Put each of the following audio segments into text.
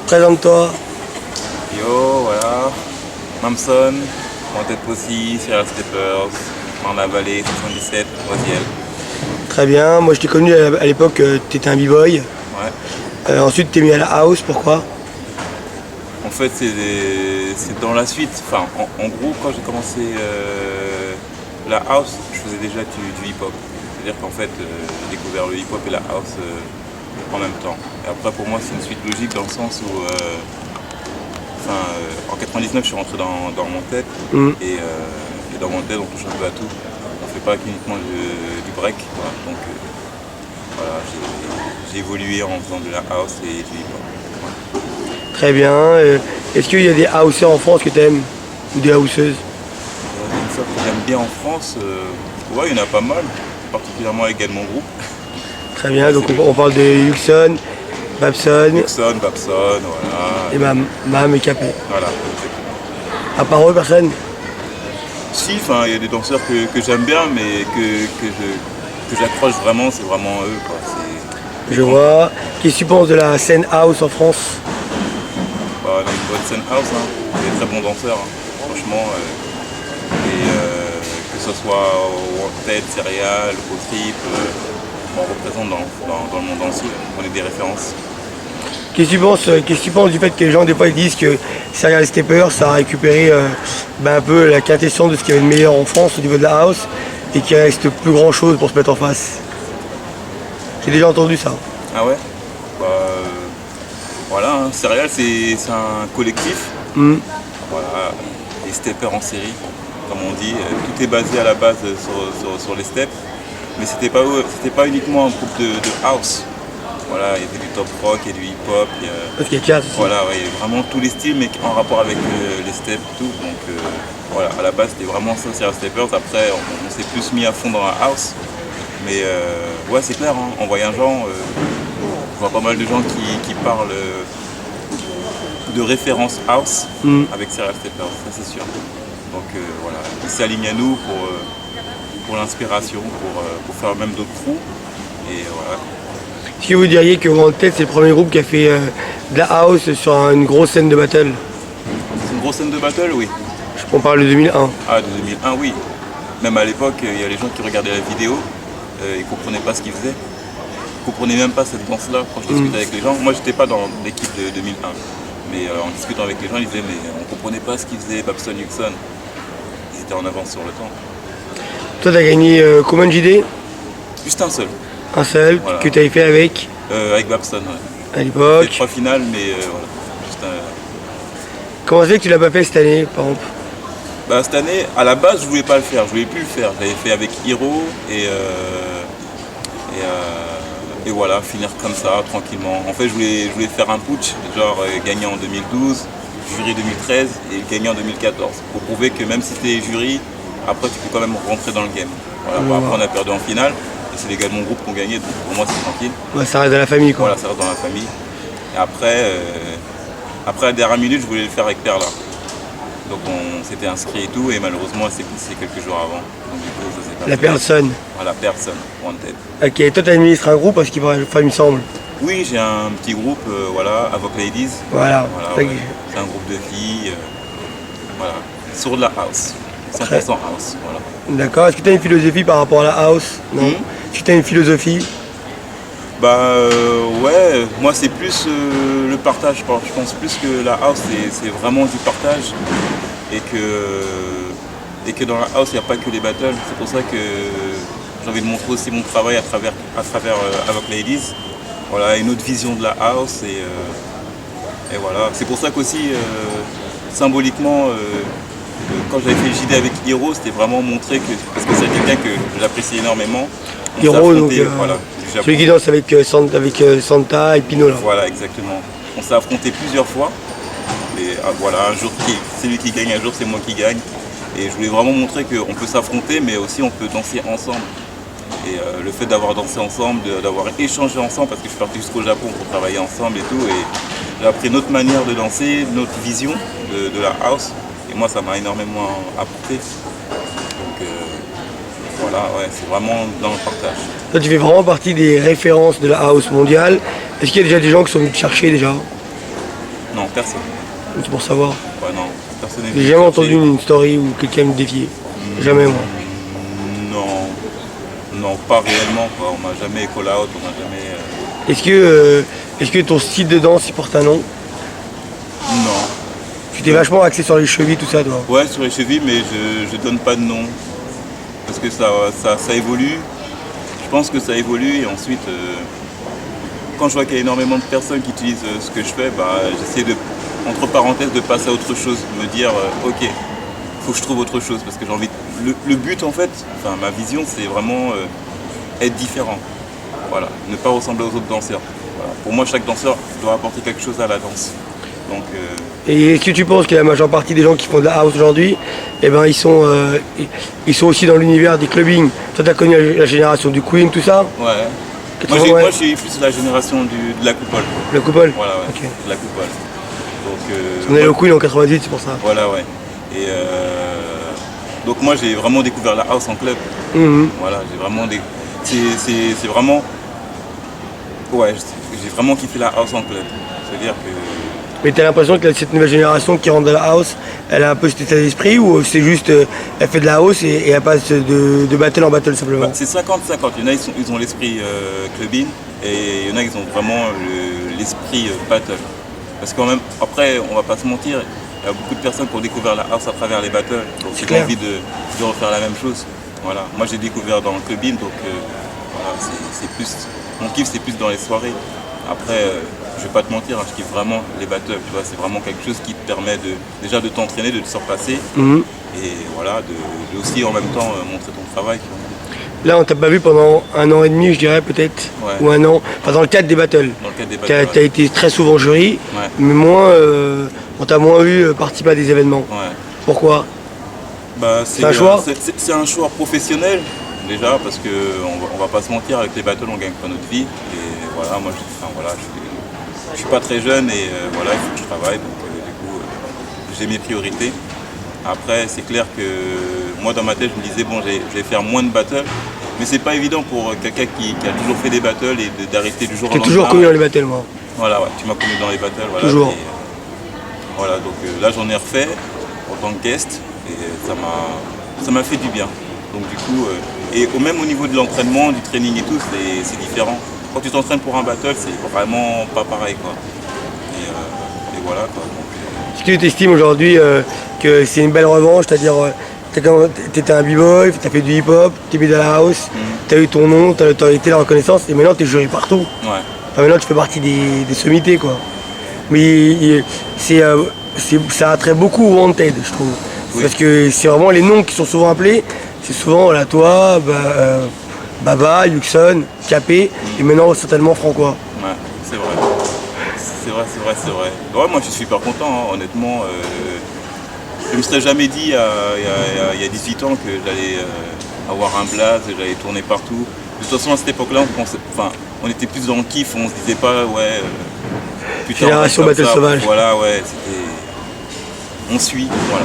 Présente-toi. Yo, voilà. Mamson, Wanted Pussy, Serial Steppers, Marne Valley, 77, Oisiel. Très bien. Moi, je t'ai connu à l'époque, tu étais un b-boy. Ouais. Ensuite, tu t'es mis à la house. Pourquoi? En fait, c'est dans la suite. Enfin, en gros, quand j'ai commencé la house, je faisais déjà du hip-hop. C'est-à-dire qu'en fait, j'ai découvert le hip-hop et la house en même temps. Et après, pour moi, c'est une suite logique dans le sens où, en 99, je suis rentré dans Wanted. Et dans Wanted, on touche un peu à tout. On fait pas uniquement du break. Voilà. Donc, voilà, j'ai évolué en faisant de la house et du hip-hop. Voilà. Très bien. Est-ce qu'il y a des houseurs en France que tu aimes? Ou des houseuses? Une sorte que j'aime bien en France, ouais, il y en a pas mal, particulièrement avec mon groupe. Très bien. Donc, on parle de Yuxon, Babson. Babson, voilà. Et Mam et Capé. Voilà. À part eux, personne? Si, il y a des danseurs que j'aime bien, mais que j'accroche vraiment, c'est vraiment eux, quoi. Je vois. Qu'est-ce que tu penses de la scène house en France? On a une bonne scène house, hein. Des très bons danseurs, hein. Franchement. Que ce soit au Wanted, Serial, au Trip, on représente dans le monde entier. On est des références. Qu'est-ce que tu penses du fait que les gens des fois ils disent que Serial Stepper ça a récupéré un peu la quintessence de ce qu'il y avait de meilleur en France au niveau de la house et qu'il reste plus grand chose pour se mettre en face? J'ai déjà entendu ça. Ah ouais? Voilà, hein. Serial c'est un collectif. Voilà, les steppers en série, comme on dit. Tout est basé à la base sur les steps. Mais c'était pas uniquement un groupe de house. Voilà, il y avait du top rock, il y a du hip-hop. Parce qu'il y a jazz. Voilà, ouais, il y a vraiment tous les styles, mais en rapport avec les steps et tout. Donc voilà, à la base c'était vraiment ça, Serial Steppers. Après, on s'est plus mis à fond dans la house. Mais ouais, c'est clair, hein, en voyageant, je vois pas mal de gens qui parlent de références house avec Serial Steppers, ça c'est sûr. Donc voilà, ils s'alignent à nous pour l'inspiration, pour faire même d'autres crews. Et voilà. Est-ce que vous diriez que Wanted c'est le premier groupe qui a fait de la house sur une grosse scène de battle? C'est une grosse scène de battle, oui. On parle de 2001. Ah, de 2001, oui. Même à l'époque, il y a les gens qui regardaient la vidéo, ils ne comprenaient pas ce qu'ils faisaient. Ils ne comprenaient même pas cette danse-là quand je discutais avec les gens. Moi, je n'étais pas dans l'équipe de 2001. Mais en discutant avec les gens, ils disaient mais on ne comprenait pas ce qu'ils faisaient, Babson, Yuxon. Ils étaient en avance sur le temps. Toi, tu as gagné combien de JD? Juste un seul. Un seul, voilà. Que tu avais fait avec Babson, ouais. À l'époque. C'était 3 finales, mais voilà. Juste Comment ça fait que tu l'as pas fait cette année, par exemple? Cette année, à la base, je voulais pas le faire. Je voulais plus le faire. J'avais fait avec Hiro et voilà, finir comme ça, tranquillement. En fait, je voulais faire un putsch, genre gagner en 2012, jury 2013 et gagner en 2014. Pour prouver que même si tu es jury, après tu peux quand même rentrer dans le game. Voilà, après on a perdu en finale, et c'est les gars de mon groupe qui ont gagné, donc pour moi c'est tranquille. Ouais, ça reste dans la famille quoi. Voilà, ça reste dans la famille. Et après la dernière minute, je voulais le faire avec Perla. Donc on s'était inscrit et tout, et malheureusement c'est passé quelques jours avant. Donc du coup, ça s'est pas la fait. personne. Voilà, personne, Wanted. Ok, toi tu administres un groupe parce qu'il me semble. Oui, j'ai un petit groupe, voilà, Avoc Ladies. Voilà. Ouais. C'est un groupe de filles, voilà, sur de la house, 100% house, voilà. D'accord, est-ce que tu as une philosophie par rapport à la house? Non. Est-ce que tu as une philosophie? Ouais, moi c'est plus le partage. Je pense plus que la house c'est vraiment du partage et que dans la house il n'y a pas que les battles. C'est pour ça que j'ai envie de montrer aussi mon travail à travers Avoc Ladies. Voilà, une autre vision de la house et voilà. C'est pour ça qu'aussi symboliquement quand j'avais fait le JD avec Hiro, c'était vraiment montrer que, parce que c'est quelqu'un que j'apprécie énormément. Hiro, donc voilà. Celui qui danse avec Santa et Pino là. Voilà, exactement. On s'est affronté plusieurs fois. Et voilà, un jour c'est lui qui gagne, un jour c'est moi qui gagne. Et je voulais vraiment montrer qu'on peut s'affronter, mais aussi on peut danser ensemble. Et le fait d'avoir dansé ensemble, d'avoir échangé ensemble, parce que je suis parti jusqu'au Japon pour travailler ensemble et tout. Et j'ai appris notre manière de danser, notre vision de la house. Et moi, ça m'a énormément apporté. Donc voilà, ouais, c'est vraiment dans le partage. Toi, tu fais vraiment partie des références de la house mondiale. Est-ce qu'il y a déjà des gens qui sont venus te chercher déjà? Non, personne. C'est pour savoir. Ouais, non, personne n'est J'ai venu jamais me entendu chercher. une story où quelqu'un me défiait. Jamais moi. Non, non, pas réellement, quoi. On m'a jamais call out, on m'a jamais. Est-ce que ton style de danse il porte un nom? Non. Tu t'es vachement axé sur les chevilles, tout ça, toi. Ouais, sur les chevilles, mais je donne pas de nom. Parce que ça évolue. Je pense que ça évolue et ensuite, quand je vois qu'il y a énormément de personnes qui utilisent ce que je fais, bah, j'essaie de, entre parenthèses, de passer à autre chose, me dire, ok, faut que je trouve autre chose parce que j'ai envie. Le but en fait, enfin ma vision, c'est vraiment être différent. Voilà, ne pas ressembler aux autres danseurs. Voilà. Pour moi, chaque danseur doit apporter quelque chose à la danse. Donc, Et est-ce que tu penses que la majeure partie des gens qui font de la house aujourd'hui, eh ben, ils sont aussi dans l'univers des clubbing? Toi, tu as connu la génération du Queen, tout ça? ouais. 80, Moi, je suis plus la génération de la coupole. Le coupole? Voilà, ouais. Ok. De la coupole. Donc, On est allé au Queen en 98, c'est pour ça. voilà, ouais. Et donc moi, j'ai vraiment découvert la house en club. Mhm. Voilà, j'ai vraiment c'est vraiment. Ouais, j'ai vraiment kiffé la house en club. C'est-à-dire que. Mais t'as l'impression que cette nouvelle génération qui rentre dans la house, elle a un peu cet état d'esprit ou c'est juste, elle fait de la house et elle passe de battle en battle simplement? Bah, c'est 50-50. Il y en a, ils ont l'esprit clubbing et il y en a, ils ont vraiment l'esprit battle. Parce que quand même, après, on va pas se mentir, il y a beaucoup de personnes qui ont découvert la house à travers les battles. Donc j'ai pas envie de refaire la même chose. Voilà. Moi, j'ai découvert dans le clubbing, donc voilà, c'est plus. Mon kiff, c'est plus dans les soirées. Après, je vais pas te mentir, hein, je kiffe vraiment les battles. Tu vois, c'est vraiment quelque chose qui te permet déjà de t'entraîner, de te surpasser. Mhm. Et voilà, de aussi en même temps montrer ton travail. Tu vois. Là, on t'a pas vu pendant 1 an et demi, je dirais peut-être, Ouais. ou 1 an, enfin dans le cadre des battles. Dans le cadre des Tu as, battles. Ouais. été très souvent jury, Ouais. mais on t'a moins vu participer à des événements. Ouais. Pourquoi? Bah, C'est un choix C'est un choix professionnel, déjà, parce qu'on va pas se mentir, avec les battles, on gagne pas notre vie. Et voilà, moi, je suis pas très jeune et voilà, il faut que je travaille. Donc, du coup, j'ai mes priorités. Après, c'est clair que moi, dans ma tête, je me disais, bon, je vais faire moins de battles. Mais c'est pas évident pour quelqu'un qui a toujours fait des battles et d'arrêter du jour au T'es lendemain. toujours connu dans les battles, moi. Voilà, ouais, tu m'as connu dans les battles. Voilà, Toujours. Et, voilà, donc là, j'en ai refait en tant que guest et ça m'a fait du bien. Donc du coup, et même au niveau de l'entraînement, du training et tout, c'est différent. Quand tu t'entraînes pour un battle, c'est vraiment pas pareil, quoi. Et voilà, quoi. Donc, Est-ce que tu estimes aujourd'hui que c'est une belle revanche, c'est-à-dire t'étais un b-boy, t'as fait du hip-hop, t'es mis dans la house, t'as eu ton nom, t'as l'autorité, la reconnaissance, et maintenant t'es jury partout. ouais. Enfin, maintenant tu fais partie des sommités, quoi. Mais ça attrait beaucoup au Wanted, je trouve. Oui. Parce que c'est vraiment les noms qui sont souvent appelés, c'est souvent là, toi, Baba, Yuxon, Capé, et maintenant certainement Francois. Ouais, c'est vrai. C'est vrai. Ouais, moi je suis super content, hein, honnêtement. Je me serais jamais dit il y a 18 ans que j'allais avoir un blaze, que j'allais tourner partout. De toute façon, à cette époque-là, on était plus dans le kiff, on se disait pas, ouais, putain, Génération on reste comme Battle ça. Sauvage. Voilà, ouais, c'était. On suit, voilà.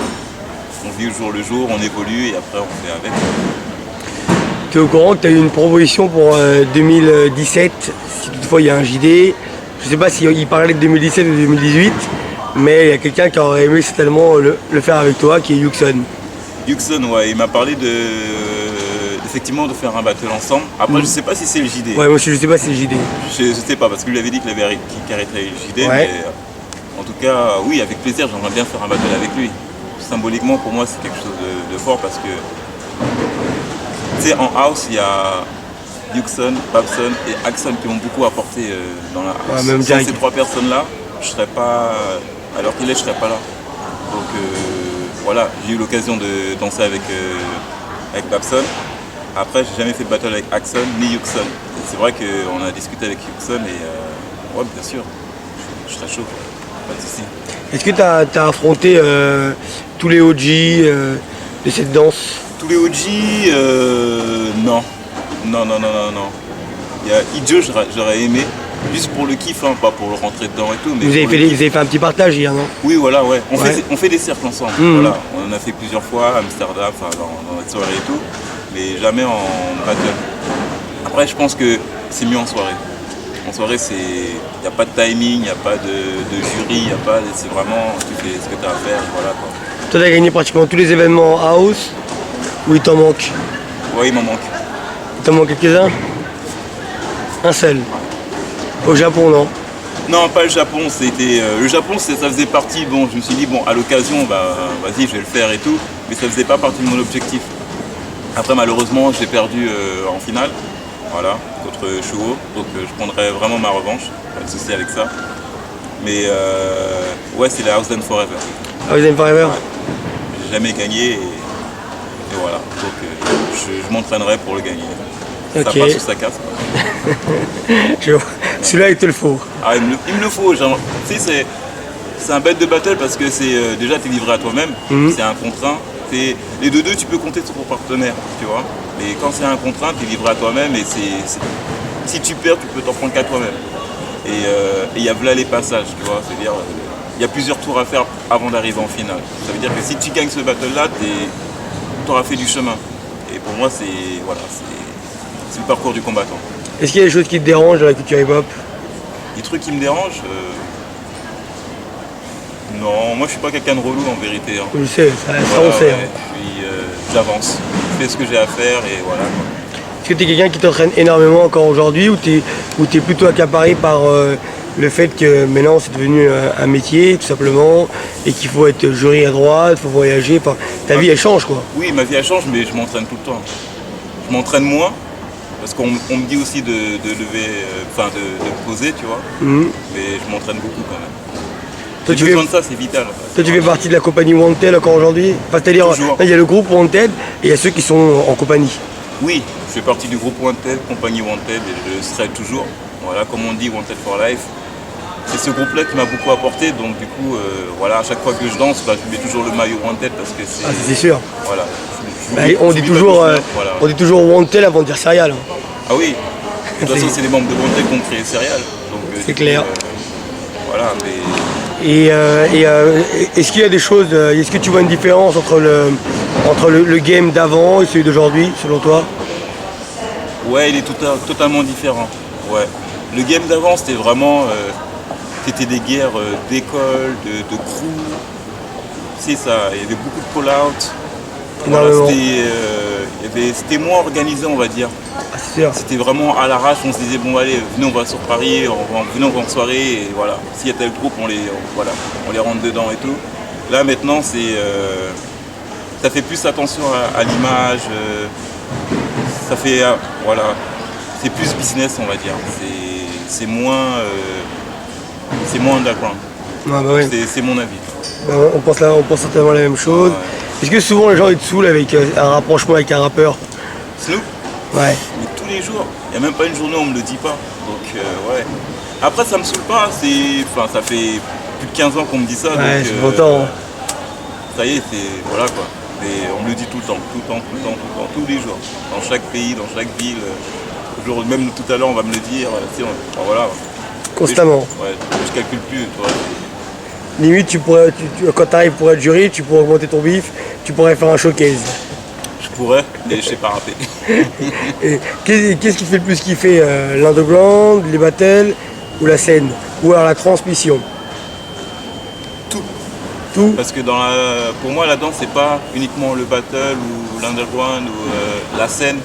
On vit au jour le jour, on évolue et après on fait avec. Tu es au courant que tu as eu une proposition pour 2017, si toutefois il y a un JD. Je ne sais pas s'il parlait de 2017 ou 2018, mais il y a quelqu'un qui aurait aimé certainement le faire avec toi, qui est Yuxon. Yuxon, ouais, il m'a parlé effectivement de faire un battle ensemble. Après, je sais pas si c'est le JD. Ouais, moi je ne sais pas si c'est le JD. Je sais pas, parce qu'il lui avait dit qu'il arrêterait le JD, Ouais. mais en tout cas, oui, avec plaisir, j'aimerais bien faire un battle avec lui. Symboliquement, pour moi, c'est quelque chose de fort parce que, tu sais, en house, il y a Yuxon, Babson et Axon qui m'ont beaucoup apporté dans la house. Ouais, même Sans direct. ces trois personnes-là, je serais pas, alors qu'il est, je serais pas là. Donc voilà, j'ai eu l'occasion de danser avec Babson. Après, j'ai jamais fait de battle avec Axon ni Yuxon. Et c'est vrai qu'on a discuté avec Yuxon et ouais, bien sûr, je serais chaud, pas de souci. Est-ce que tu as affronté tous les OG de cette danse? Tous les OG, non. Non. Il y a Ijo, j'aurais aimé, juste pour le kiff, hein, pas pour le rentrer dedans et tout. Mais Vous pour le kiff. avez fait un petit partage hier, non? Oui, voilà, ouais. On Ouais. fait des cercles ensemble. Mhm. Voilà. On en a fait plusieurs fois à Amsterdam, enfin, dans notre soirée et tout, mais jamais en battle. Après, je pense que c'est mieux en soirée. En soirée, il n'y a pas de timing, il n'y a pas de jury, c'est vraiment, tu fais ce que tu as à faire, voilà quoi. Toi, tu as gagné pratiquement tous les événements house ou il t'en manque? Ouais, il m'en manque. Il t'en manque quelques-uns? Un seul. Au Japon, non? Non, pas le Japon, le Japon, ça faisait partie, bon, je me suis dit, bon, à l'occasion, bah, vas-y, je vais le faire et tout, mais ça faisait pas partie de mon objectif. Après, malheureusement, j'ai perdu en finale, voilà, contre Shuo, donc je prendrai vraiment ma revanche, pas de souci avec ça. Mais ouais, c'est la House Dance Forever. House Dance Forever? Ouais. J'ai jamais gagné et voilà, donc je m'entraînerai pour le gagner. Ça passe ou ça casse. Celui-là, il te le faut. Ah, il me le faut. Genre, tu sais, c'est un bête de battle parce que c'est déjà tu es livré à toi-même. C'est un contre un. Les deux, tu peux compter sur ton partenaire, tu vois. Mais quand c'est un contre un, tu es livré à toi-même et si tu perds, tu peux t'en prendre qu'à toi-même. Et il y a là les passages, tu vois. C'est-à-dire, il y a plusieurs tours à faire avant d'arriver en finale. Ça veut dire que si tu gagnes ce battle-là, tu auras fait du chemin. Et pour moi, c'est le parcours du combattant. Est-ce qu'il y a des choses qui te dérangent dans la culture hip-hop? Des trucs qui me dérangent non, moi je suis pas quelqu'un de relou en vérité. Hein. Je sais, ça voilà, on sait. Ouais. Hein. Puis j'avance, je fais ce que j'ai à faire et voilà. Est-ce que tu es quelqu'un qui t'entraîne énormément encore aujourd'hui ou tu es plutôt accaparé par le fait que maintenant c'est devenu un métier tout simplement et qu'il faut être jury à droite, il faut voyager, ta vie elle change quoi? Oui, ma vie elle change mais je m'entraîne tout le temps. Je m'entraîne moins parce qu'on me dit aussi de lever, de me poser tu vois, mais je m'entraîne beaucoup quand même. J'ai besoin de ça, c'est vital. En fait. Toi, tu fais partie de la compagnie Wanted encore aujourd'hui? Enfin, c'est-à-dire, il y a le groupe Wanted et il y a ceux qui sont en compagnie. Oui, je fais partie du groupe Wanted, compagnie Wanted, et je serai toujours. Voilà, comme on dit, Wanted for Life. C'est ce groupe-là qui m'a beaucoup apporté, donc du coup, voilà, à chaque fois que je danse, je mets toujours le maillot Wanted parce que c'est. Ah, c'est sûr. Voilà. On dit toujours Wanted avant de dire Serial. Ah oui, de toute façon, c'est les membres de Wanted qui ont créé Serial. C'est clair. Voilà, mais. Et est-ce qu'il y a des choses, est-ce que tu vois une différence entre le game d'avant et celui d'aujourd'hui, selon toi? Ouais, il est totalement différent. Ouais. Le game d'avant, c'était vraiment, c'était des guerres d'école, de crew. C'est ça, il y avait beaucoup de call-out. Voilà, c'était moins organisé, on va dire. Ah, c'est sûr. C'était vraiment à l'arrache, on se disait bon allez, venez on va sur Paris, venez on va en soirée et voilà. S'il y a tel groupe, on les rentre dedans et tout. Là maintenant ça fait plus attention à l'image, ça fait voilà, c'est plus business on va dire. C'est moins underground. Ah, bah ouais. C'est mon avis. On pense certainement la même chose. Ouais. Est-ce que souvent les gens ils te saoulent avec un rapprochement avec un rappeur? Snoop? Ouais. Mais tous les jours. Il n'y a même pas une journée où on me le dit pas. Donc ouais. Après ça me saoule pas, ça fait plus de 15 ans qu'on me dit ça. Ouais, donc c'est longtemps. Ça y est, voilà quoi. Et on me le dit tout le temps, tous les jours. Dans chaque pays, dans chaque ville. Même tout à l'heure on va me le dire. Voilà. Constamment. Je calcule plus, toi. Limite, quand tu arrives pour être jury, tu pourrais augmenter ton bif, tu pourrais faire un showcase. Je pourrais, mais je sais pas rater. Qu'est-ce qui te fait le plus kiffer l'underground, les battles ou la scène? Ou alors la transmission? Tout. Parce que pour moi, la danse, c'est pas uniquement le battle ou l'underground ou la scène.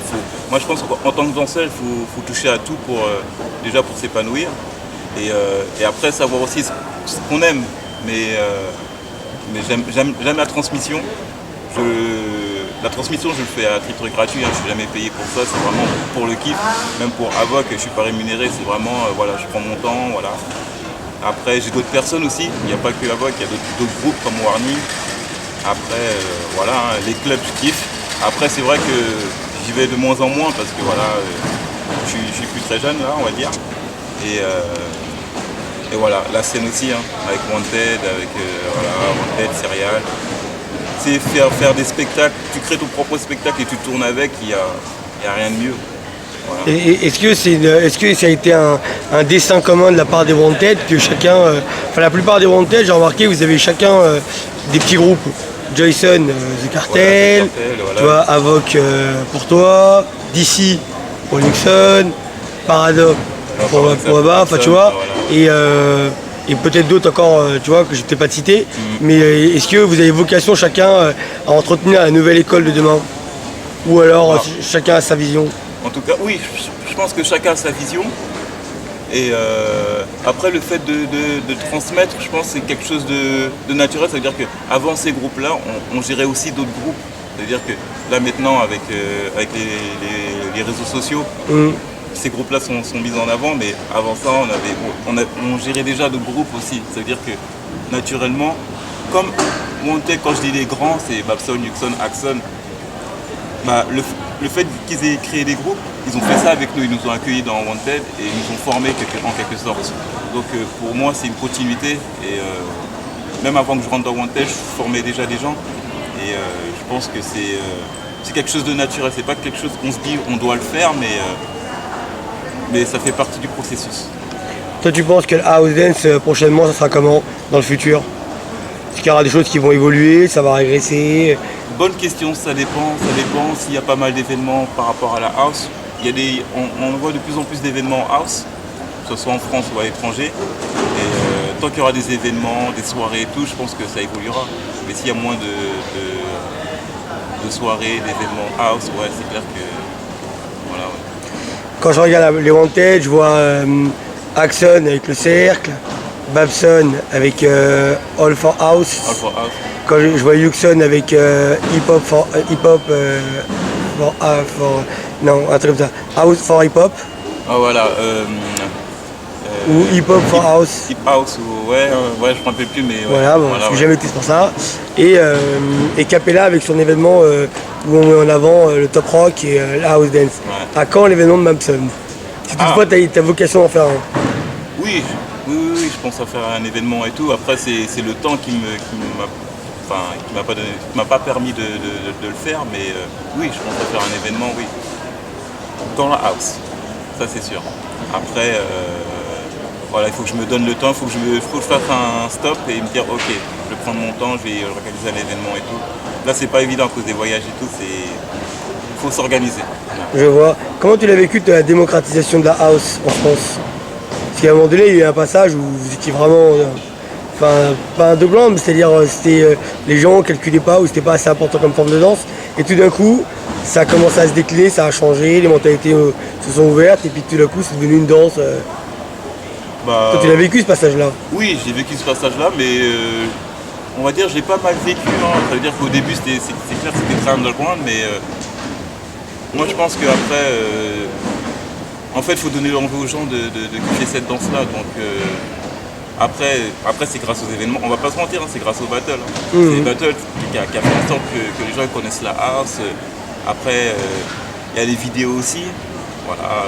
Moi, je pense qu'en tant que danseur, il faut toucher à tout déjà pour s'épanouir. Et après, savoir aussi ce qu'on aime. Mais j'aime la transmission. La transmission, je le fais à titre gratuit, je ne suis jamais payé pour ça, c'est vraiment pour le kiff. Même pour Avoc, je ne suis pas rémunéré, c'est vraiment, je prends mon temps, voilà. Après, j'ai d'autres personnes aussi, il n'y a pas que Avoc, il y a d'autres groupes comme Warning. Après, les clubs, je kiffe. Après, c'est vrai que j'y vais de moins en moins parce que je suis plus très jeune, là, on va dire. Et voilà, la scène aussi, avec Wanted, Wanted, Serial. C'est faire des spectacles, tu crées ton propre spectacle et tu tournes avec, il n'y a rien de mieux. Voilà. Est-ce que ça a été un dessin commun de la part des Wanted que chacun, la plupart des Wanted, j'ai remarqué, vous avez chacun des petits groupes. Joyson, The Cartel, voilà. Tu vois, Avoc pour toi, DC pour Nixon, Paradox pour Baba, enfin tu vois, et peut-être d'autres encore, tu vois, que je ne t'ai pas cité. Mais est-ce que vous avez vocation chacun à entretenir la nouvelle école de demain? Ou alors chacun a sa vision? En tout cas, oui, je pense que chacun a sa vision. Et après, le fait de transmettre, je pense que c'est quelque chose de naturel. C'est-à-dire qu'avant ces groupes-là, on gérait aussi d'autres groupes. C'est-à-dire que là maintenant, avec les réseaux sociaux, ces groupes-là sont mis en avant, mais avant ça, on gérait déjà d'autres groupes aussi. C'est-à-dire que naturellement, comme Wanted, quand je dis les grands, c'est Babson, Yuxon, Axon, bah, le fait qu'ils aient créé des groupes, ils ont fait ça avec nous, ils nous ont accueillis dans Wanted et ils nous ont formés en quelque sorte. Donc pour moi, c'est une continuité et même avant que je rentre dans Wanted, je formais déjà des gens et je pense que c'est quelque chose de naturel, c'est pas quelque chose qu'on se dit on doit le faire, mais ça fait partie du processus. Toi, tu penses que le house dance prochainement, ça sera comment dans le futur? Est-ce qu'il y aura des choses qui vont évoluer, ça va régresser? Bonne question, ça dépend s'il y a pas mal d'événements par rapport à la house. On voit de plus en plus d'événements house, que ce soit en France ou à l'étranger. Et tant qu'il y aura des événements, des soirées et tout, je pense que ça évoluera. Mais s'il y a moins de soirées, d'événements house, ouais, c'est clair que voilà. Ouais. Quand je regarde les Wanted, je vois Axon avec le cercle, Babson avec All for House. All for house. Quand je vois Yuxon avec Hip Hop non, un truc comme ça, House for Hip Hop. Ah voilà. Ou Hip Hop for House. Hip House, ou ouais, je ne me rappelle plus, mais ouais. Voilà, bon, je suis jamais été pour ça. Et Capella avec son événement où on met en avant le top rock et la house dance. Ouais. À quand l'événement de Babson? Si toutefois tu as vocation d'en faire un. Oui, je pense à faire un événement et tout. Après, c'est le temps qui m'a pas permis de le faire, mais oui, je pense à faire un événement, oui. Dans la house, ça c'est sûr. Après, voilà, il faut que je me donne le temps, il faut que je fasse un stop et me dire ok, je vais prendre mon temps, je vais organiser un événement et tout. Là, c'est pas évident à cause des voyages et tout, il faut s'organiser. Je vois. Comment tu l'as vécu de la démocratisation de la house en France? Parce qu'à un moment donné, il y a eu un passage où vous étiez vraiment, pas un underground, mais c'est-à-dire les gens ne calculaient pas ou c'était pas assez important comme forme de danse. Et tout d'un coup, ça a commencé à se décliner, ça a changé, les mentalités se sont ouvertes et puis tout d'un coup, c'est devenu une danse. Toi, tu l'as vécu ce passage-là? Oui, j'ai vécu ce passage-là, mais on va dire je l'ai pas mal vécu. Hein. Ça veut dire qu'au début, c'est clair que c'était très underground, mais moi je pense qu'après, en fait, il faut donner l'envie aux gens de kiffer cette danse-là. Donc après c'est grâce aux événements. On va pas se mentir, hein, c'est grâce aux battles. Hein. C'est les battles qui a fait en sorte que les gens connaissent la house. Après, il y a les vidéos aussi. Voilà,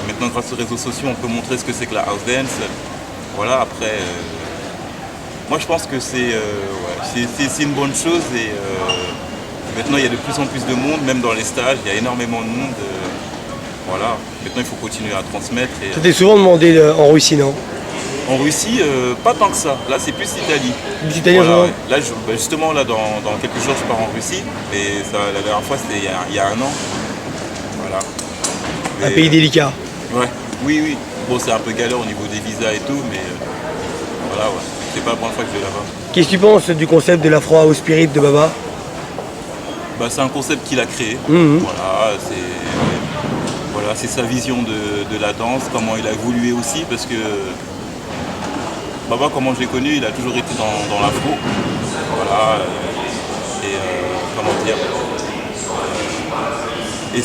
maintenant grâce aux réseaux sociaux, on peut montrer ce que c'est que la house dance. Voilà, après, moi je pense que c'est une bonne chose et maintenant il y a de plus en plus de monde, même dans les stages, il y a énormément de monde. Voilà, maintenant il faut continuer à transmettre. Tu t'es souvent demandé en Russie, non? En Russie, pas tant que ça. Là, c'est plus l'Italie. L'Italie, voilà, ouais. Là, justement, là, dans quelques jours, je pars en Russie. Et ça, la dernière fois, c'était il y a 1 an. Voilà. Un pays délicat. Ouais. Oui. Bon, c'est un peu galère au niveau des visas et tout, mais voilà, ouais. C'est pas la première fois que je vais là-bas. Qu'est-ce que tu penses du concept de l'Afro House Spirit de Baba? C'est un concept qu'il a créé. Voilà, c'est sa vision de la danse, comment il a évolué aussi, parce que Baba, comment je l'ai connu, il a toujours été dans l'afro. Voilà. Comment dire. Et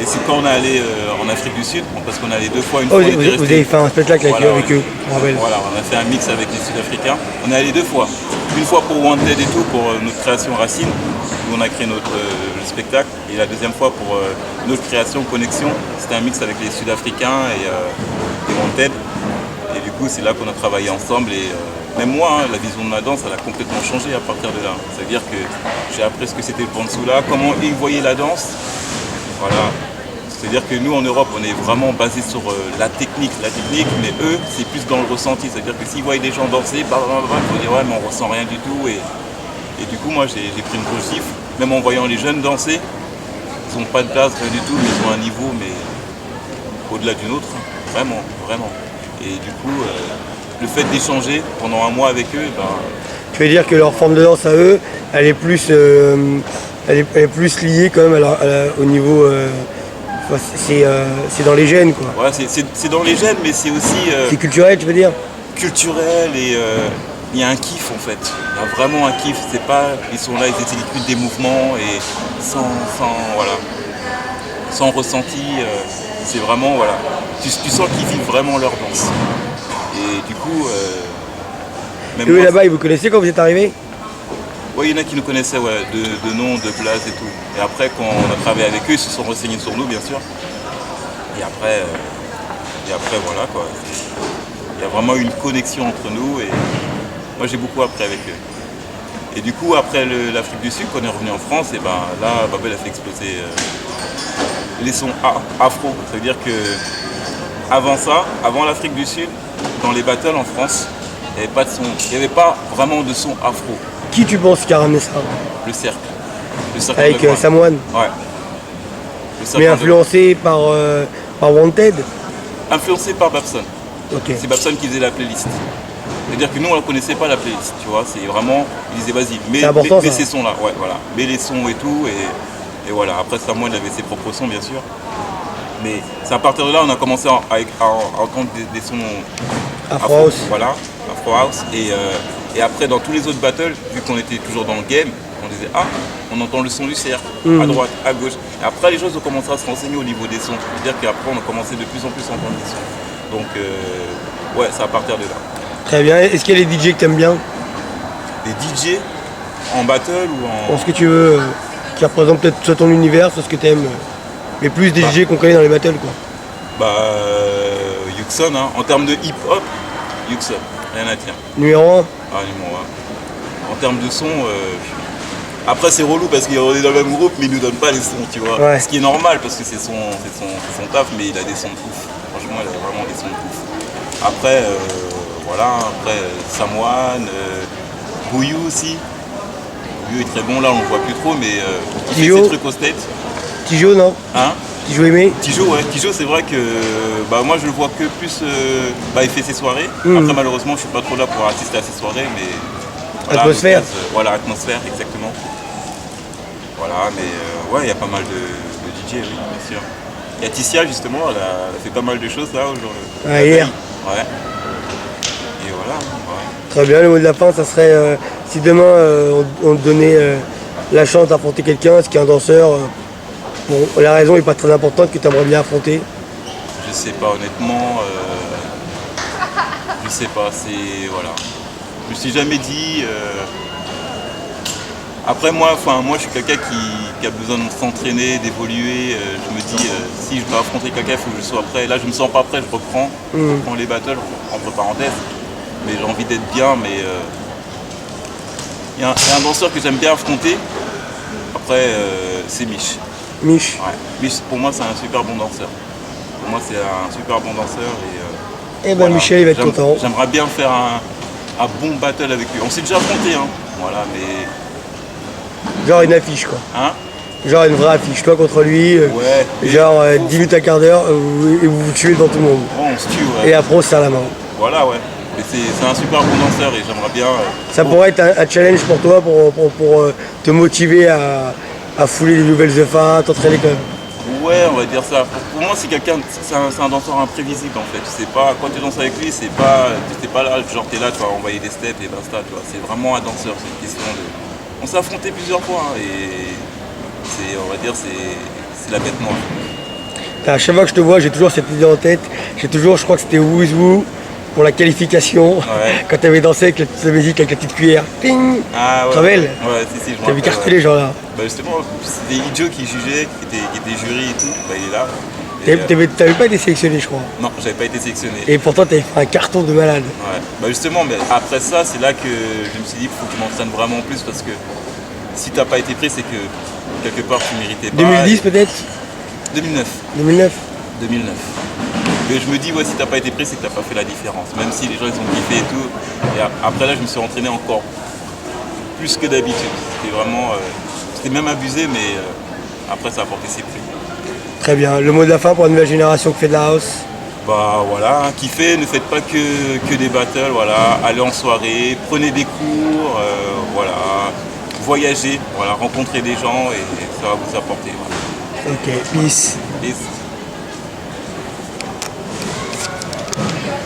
c'est quand on est allé en Afrique du Sud, parce qu'on est allé 2 fois, une fois. Vous avez fait un spectacle avec eux, on rappelle. Voilà, on a fait un mix avec les Sud-Africains. On est allé 2 fois. Une fois pour Wanted et tout, pour notre création Racine, où on a créé notre spectacle. Et la deuxième fois pour notre création Connexion. C'était un mix avec les Sud-Africains et Wanted. Et du coup, c'est là qu'on a travaillé ensemble. Et même moi, la vision de ma danse, elle a complètement changé à partir de là. C'est-à-dire que j'ai appris ce que c'était le Pansula, comment ils voyaient la danse. Voilà. C'est-à-dire que nous, en Europe, on est vraiment basé sur la technique, mais eux, c'est plus dans le ressenti. C'est-à-dire que s'ils voient des gens danser, ils vont dire ouais, mais on ressent rien du tout. Et du coup, moi, j'ai pris une grosse gifle. Même en voyant les jeunes danser, ils n'ont pas de base, rien du tout, mais ils ont un niveau, mais au-delà d'une autre, vraiment, vraiment. Et du coup, le fait d'échanger pendant un mois avec eux, ben, Tu veux dire que leur forme de danse à eux, elle est plus, elle est plus liée quand même au niveau. Enfin, c'est dans les gènes quoi. voilà, c'est dans les gènes, mais c'est aussi C'est culturel, tu veux dire? culturel et il y a un kiff en fait. Il y a vraiment un kiff. C'est pas, ils sont là, ils exécutent des mouvements et voilà, sans ressenti. C'est vraiment voilà. Tu sens qu'ils vivent vraiment leur danse. Et du coup, même Et eux moi, là-bas, ils vous connaissaient quand vous êtes arrivés? ouais, il y en a qui nous connaissaient ouais, de nom, de place et tout. Et après, quand on a travaillé avec eux, ils se sont renseignés sur nous, bien sûr. Et après voilà quoi. Il y a vraiment une connexion entre nous et moi j'ai beaucoup appris avec eux. Et du coup, après l'Afrique du Sud, quand on est revenu en France, et ben là, Babel a fait exploser les sons afro. Ça veut dire que avant ça, avant l'Afrique du Sud, dans les battles en France, il n'y avait pas de son, il n'y avait pas vraiment de son afro. Qui tu penses qui a ramené ça? Le cercle. Le cercle Avec underground. Samoan? Ouais. Le cercle Mais underground. influencé par Wanted? Influencé par Babson. Ok. C'est Babson qui faisait la playlist. C'est-à-dire que nous, on ne connaissait pas la playlist, tu vois. C'est vraiment, il disait vas-y, C'est important, mets ça. ces sons-là, ouais, voilà. Mets les sons et tout, et voilà. Après, Samuel avait ses propres sons, bien sûr. Mais c'est à partir de là, on a commencé à entendre des sons Afro House. Voilà, Afro House. Et après, dans tous les autres battles, vu qu'on était toujours dans le game, on disait ah, on entend le son du cercle, à droite, à gauche. Et après, les choses ont commencé à se renseigner au niveau des sons. C'est-à-dire qu'après, on a commencé de plus en plus à entendre des sons. Donc, ouais, c'est à partir de là. Très bien. Est-ce qu'il y a des DJ que t'aimes bien? Des DJ en battle ou en. En ce que tu veux, qui représentent peut-être soit ton univers, soit ce que t'aimes. Mais plus des DJ qu'on connaît dans les battles quoi. Bah, Yuxon, hein. En termes de hip-hop, Yuxon, rien à dire. Numéro 1? Ah, numéro 1. En termes de son, après c'est relou parce qu'on est dans le même groupe, mais il nous donne pas les sons, tu vois. Ouais. Ce qui est normal parce que c'est son taf, mais il a des sons de ouf. Franchement, il a vraiment des sons de ouf. Après, voilà, après Samoan, Bouyou aussi. Bouyou est très bon, là on le voit plus trop, mais il fait Tijo. ses trucs au state. Tijo, non? Hein? Tijo aimé? Tijo, ouais. Tijo, c'est vrai que bah, moi je le vois que plus. Il fait ses soirées. Après, malheureusement, je suis pas trop là pour assister à ses soirées, mais. Voilà, Atmosphère. Voilà, atmosphère, exactement. Voilà, mais ouais, il y a pas mal de DJ, oui, bien sûr. Il y a Tissia, justement, elle a fait pas mal de choses là aujourd'hui. Ah, hier. Ouais. Et voilà, ouais. Très bien, le mot de la fin, ça serait si demain on te donnait la chance d'affronter quelqu'un, est-ce qu'un danseur, bon, la raison n'est pas très importante, que tu aimerais bien affronter? Je sais pas, honnêtement. Je sais pas, c'est. Voilà. Je me suis jamais dit. Après, moi, je suis quelqu'un qui a besoin de s'entraîner, d'évoluer. Je me dis, si je dois affronter quelqu'un, il faut que je sois prêt. Là, je me sens pas prêt, je reprends les battles, entre parenthèses. Mais j'ai envie d'être bien, mais. Il y a un danseur que j'aime bien affronter. Après, c'est Mich. Mich. Ouais. Mich, pour moi, c'est un super bon danseur. Pour moi, c'est un super bon danseur. Eh ben voilà. Michel, il va être content. J'aimerais bien faire un bon battle avec lui. On s'est déjà affronté, hein. Voilà, mais. Genre une affiche quoi. Hein? Genre une vraie affiche, toi contre lui. Ouais. Genre 10 minutes à quart d'heure, et vous vous tuez devant tout le monde. Oh, on se tue, ouais. Et après on se serre la main. Voilà, ouais. Mais c'est un super bon danseur et j'aimerais bien. Ça pourrait être un challenge pour toi pour te motiver à fouler les nouvelles EFA, t'entraîner quand même. Ouais, on va dire ça. Pour moi, c'est un danseur imprévisible en fait. Tu sais pas, quand tu danses avec lui, t'es pas là, genre t'es là, tu vas envoyer des steps et basta, tu vois. C'est vraiment un danseur, c'est une question de. On s'est affronté plusieurs fois hein, et on va dire, c'est la bête noire. À chaque fois que je te vois, j'ai toujours cette idée en tête. Je crois que c'était Woo is Woo pour la qualification. Ouais. Quand tu avais dansé avec la musique avec la petite cuillère. Ting. Ah ouais. Tu te rappelles? Ouais, si, je me T'avais rappelle, carté ouais. les gens là. Bah justement, c'était Ijo qui jugeait, qui était jury et tout, bah il est là. Et, T'avais pas été sélectionné, je crois. non, j'avais pas été sélectionné. Et pourtant, t'avais fait un carton de malade. Ouais. Bah justement, mais après ça, c'est là que je me suis dit qu'il faut que je m'entraîne vraiment plus parce que si t'as pas été pris, c'est que quelque part tu méritais pas. 2010 peut-être? 2009. 2009? 2009. Mais je me dis, ouais, si t'as pas été pris, c'est que t'as pas fait la différence. Même si les gens ils ont kiffé et tout. Et après là, je me suis entraîné encore plus que d'habitude. C'était vraiment. C'était même abusé, mais après ça a porté ses fruits. Très bien. Le mot de la fin pour la nouvelle génération qui fait de la house? Bah voilà, kiffez, ne faites pas que des battles, voilà, allez en soirée, prenez des cours, voilà, voyagez, voilà, rencontrez des gens et ça va vous apporter. Voilà. Ok, peace. Peace.